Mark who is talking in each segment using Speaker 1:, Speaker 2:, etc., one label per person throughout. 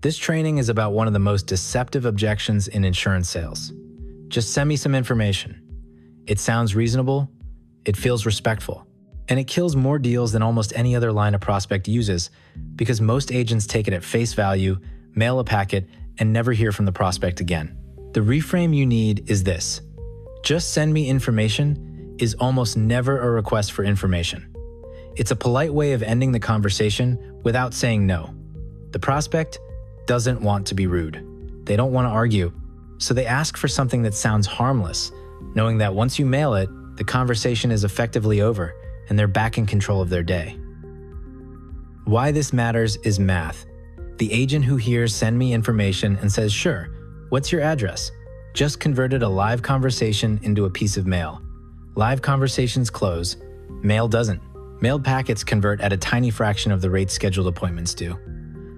Speaker 1: This training is about one of the most deceptive objections in insurance sales. Just send me some information. It sounds reasonable, it feels respectful, and it kills more deals than almost any other line a prospect uses because most agents take it at face value, mail a packet, and never hear from the prospect again. The reframe you need is this. Just send me information is almost never a request for information. It's a polite way of ending the conversation without saying no. The prospect doesn't want to be rude. They don't want to argue, so they ask for something that sounds harmless, knowing that once you mail it, the conversation is effectively over and they're back in control of their day. Why this matters is math. The agent who hears "send me information" and says, "Sure, what's your address?" just converted a live conversation into a piece of mail. Live conversations close, mail doesn't. Mailed packets convert at a tiny fraction of the rate scheduled appointments do.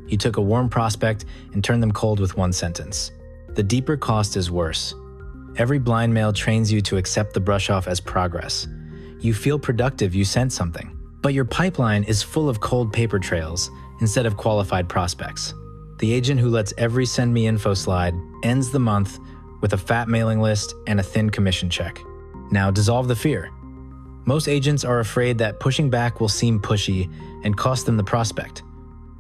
Speaker 1: You took a warm prospect and turned them cold with one sentence. The deeper cost is worse. Every blind mail trains you to accept the brush-off as progress. You feel productive, you sent something. But your pipeline is full of cold paper trails instead of qualified prospects. The agent who lets every "send me info" slide ends the month with a fat mailing list and a thin commission check. Now dissolve the fear. Most agents are afraid that pushing back will seem pushy and cost them the prospect.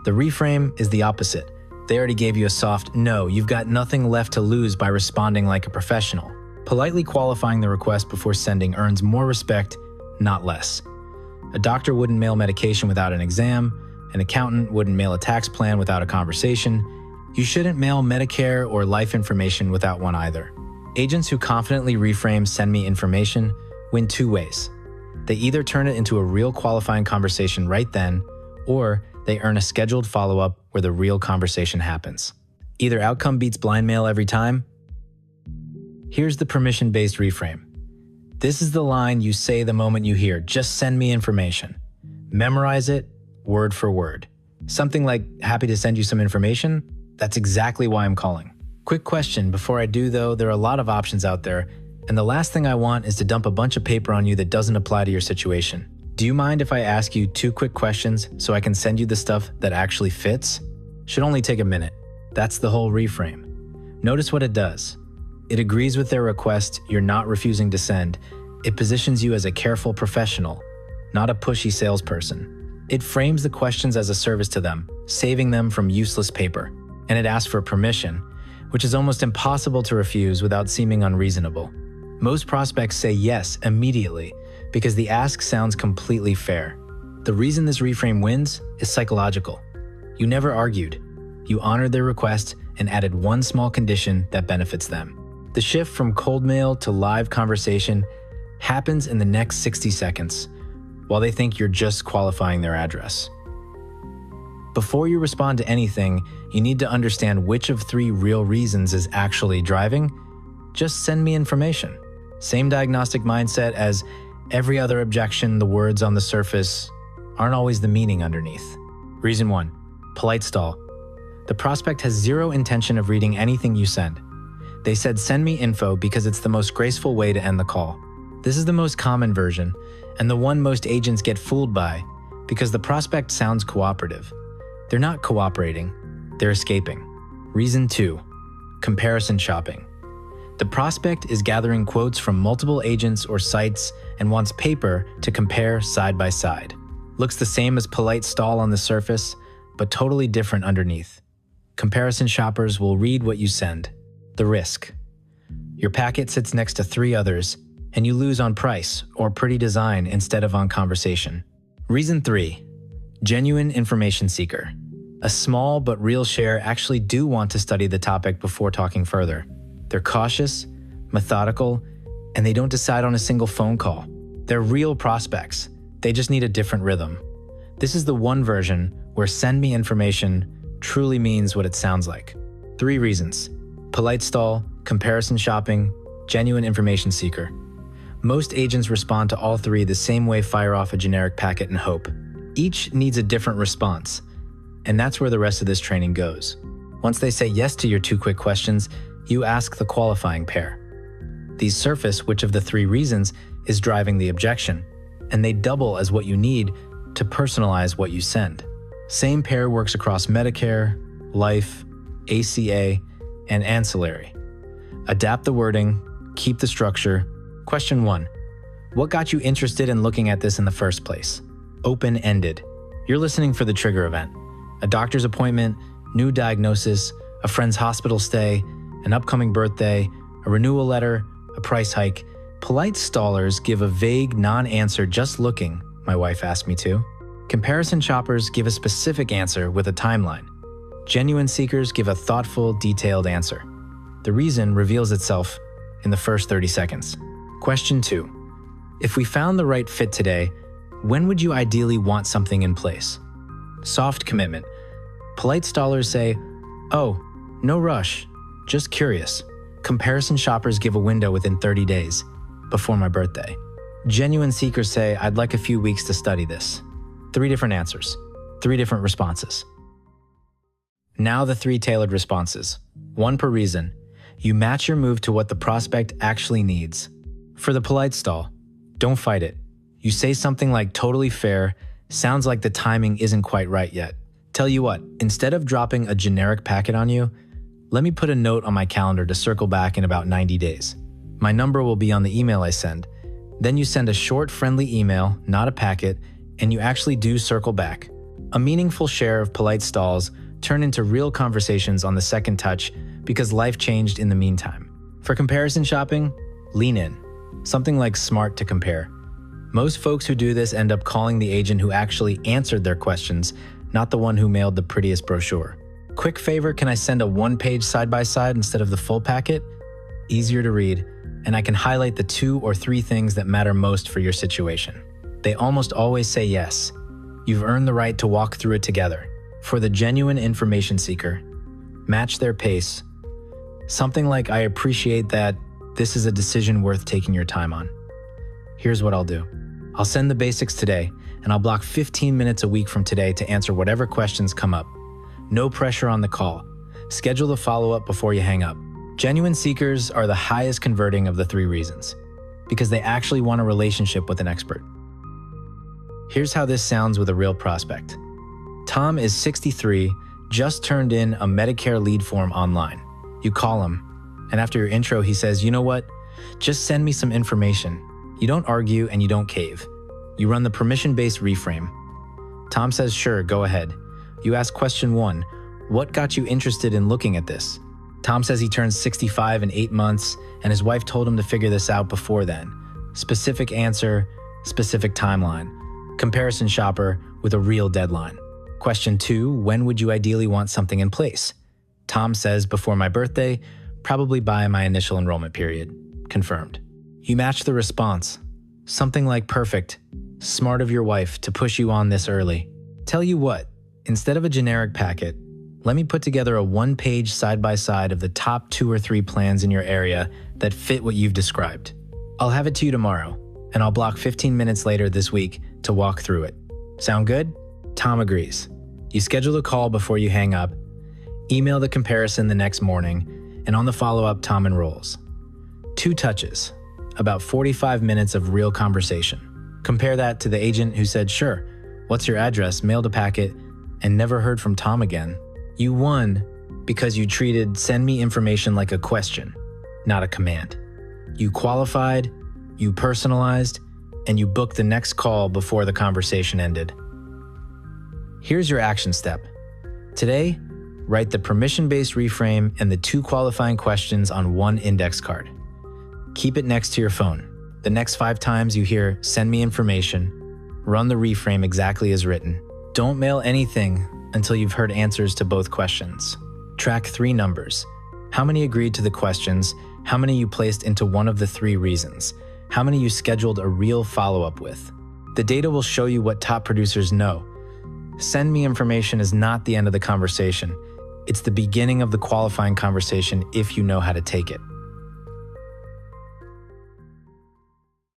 Speaker 1: The reframe is the opposite. They already gave you a soft "no, you've got nothing left to lose" by responding like a professional. Politely qualifying the request before sending earns more respect, not less. A doctor wouldn't mail medication without an exam. An accountant wouldn't mail a tax plan without a conversation. You shouldn't mail Medicare or life information without one either. Agents who confidently reframe "send me information" win two ways. They either turn it into a real qualifying conversation right then, or they earn a scheduled follow-up where the real conversation happens. Either outcome beats blind mail every time. Here's the permission-based reframe. This is the line you say the moment you hear "just send me information." Memorize it, word for word. Something like "happy to send you some information." That's exactly why I'm calling. Quick question before I do though, there are a lot of options out there, and the last thing I want is to dump a bunch of paper on you that doesn't apply to your situation. Do you mind if I ask you 2 quick questions so I can send you the stuff that actually fits? Should only take a minute. That's the whole reframe. Notice what it does. It agrees with their request you're not refusing to send. It positions you as a careful professional, not a pushy salesperson. It frames the questions as a service to them, saving them from useless paper. And it asks for permission, which is almost impossible to refuse without seeming unreasonable. Most prospects say yes immediately because the ask sounds completely fair. The reason this reframe wins is psychological. You never argued. You honored their request and added one small condition that benefits them. The shift from cold mail to live conversation happens in the next 60 seconds, while they think you're just qualifying their address. Before you respond to anything, you need to understand which of 3 real reasons is actually driving. Just send me information. Same diagnostic mindset as every other objection. The words on the surface aren't always the meaning underneath. Reason 1, polite stall. The prospect has zero intention of reading anything you send. They said "send me info" because it's the most graceful way to end the call. This is the most common version, and the one most agents get fooled by because the prospect sounds cooperative. They're not cooperating, they're escaping. Reason 2, comparison shopping. The prospect is gathering quotes from multiple agents or sites and wants paper to compare side by side. Looks the same as polite stall on the surface, but totally different underneath. Comparison shoppers will read what you send. The risk. Your packet sits next to 3 others, and you lose on price or pretty design instead of on conversation. Reason 3, genuine information seeker. A small but real share actually do want to study the topic before talking further. They're cautious, methodical, and they don't decide on a single phone call. They're real prospects. They just need a different rhythm. This is the one version where "send me information" truly means what it sounds like. 3 reasons: polite stall, comparison shopping, genuine information seeker. Most agents respond to all 3 the same way: fire off a generic packet and hope. Each needs a different response, and that's where the rest of this training goes. Once they say yes to your 2 quick questions, you ask the qualifying pair. These surface which of the 3 reasons is driving the objection, and they double as what you need to personalize what you send. Same pair works across Medicare, life, ACA, and ancillary. Adapt the wording, keep the structure. Question 1. What got you interested in looking at this in the first place? Open-ended. You're listening for the trigger event. A doctor's appointment, new diagnosis, a friend's hospital stay, an upcoming birthday, a renewal letter, a price hike. Polite stallers give a vague non-answer just looking, my wife asked me to. Comparison shoppers give a specific answer with a timeline. Genuine seekers give a thoughtful, detailed answer. The reason reveals itself in the first 30 seconds. Question 2. If we found the right fit today, when would you ideally want something in place? Soft commitment. Polite stallers say, "Oh, no rush, just curious." Comparison shoppers give a window within 30 days, before my birthday. Genuine seekers say, "I'd like a few weeks to study this." 3 different answers, 3 different responses. Now the 3 tailored responses, 1 per reason. You match your move to what the prospect actually needs. For the polite stall, don't fight it. You say something like "totally fair," sounds like the timing isn't quite right yet. Tell you what, instead of dropping a generic packet on you, let me put a note on my calendar to circle back in about 90 days. My number will be on the email I send. Then you send a short, friendly email, not a packet, and you actually do circle back. A meaningful share of polite stalls turn into real conversations on the second touch because life changed in the meantime. For comparison shopping, lean in. Something like smart to compare. Most folks who do this end up calling the agent who actually answered their questions, not the one who mailed the prettiest brochure. Quick favor, can I send a 1-page side-by-side instead of the full packet? Easier to read, and I can highlight the 2 or 3 things that matter most for your situation. They almost always say yes. You've earned the right to walk through it together. For the genuine information seeker, match their pace. Something like, "I appreciate that this is a decision worth taking your time on. Here's what I'll do. I'll send the basics today, and I'll block 15 minutes a week from today to answer whatever questions come up. No pressure on the call. Schedule the follow-up before you hang up." Genuine seekers are the highest converting of the 3 reasons, because they actually want a relationship with an expert. Here's how this sounds with a real prospect. Tom is 63, just turned in a Medicare lead form online. You call him, and after your intro, he says, "You know what? Just send me some information." You don't argue and you don't cave. You run the permission-based reframe. Tom says, "Sure, go ahead." You ask question 1, "What got you interested in looking at this?" Tom says he turns 65 in 8 months, and his wife told him to figure this out before then. Specific answer, specific timeline. Comparison shopper with a real deadline. Question 2, "When would you ideally want something in place?" Tom says, "Before my birthday, probably by my initial enrollment period." Confirmed. You match the response. Something like, "Perfect. Smart of your wife to push you on this early." Tell you what, instead of a generic packet, let me put together a 1-page side-by-side of the top 2 or 3 plans in your area that fit what you've described. I'll have it to you tomorrow, and I'll block 15 minutes later this week to walk through it. Sound good? Tom agrees. You schedule a call before you hang up, email the comparison the next morning, and on the follow-up, Tom enrolls. 2 touches, about 45 minutes of real conversation. Compare that to the agent who said, "Sure, what's your address?" mailed a packet, and never heard from Tom again. You won because you treated "send me information" like a question, not a command. You qualified, you personalized, and you booked the next call before the conversation ended. Here's your action step. Today, write the permission-based reframe and the 2 qualifying questions on 1 index card. Keep it next to your phone. The next 5 times you hear "send me information," run the reframe exactly as written. Don't mail anything until you've heard answers to both questions. Track 3 numbers. How many agreed to the questions? How many you placed into one of the 3 reasons? How many you scheduled a real follow-up with? The data will show you what top producers know. Send me information is not the end of the conversation. It's the beginning of the qualifying conversation if you know how to take it.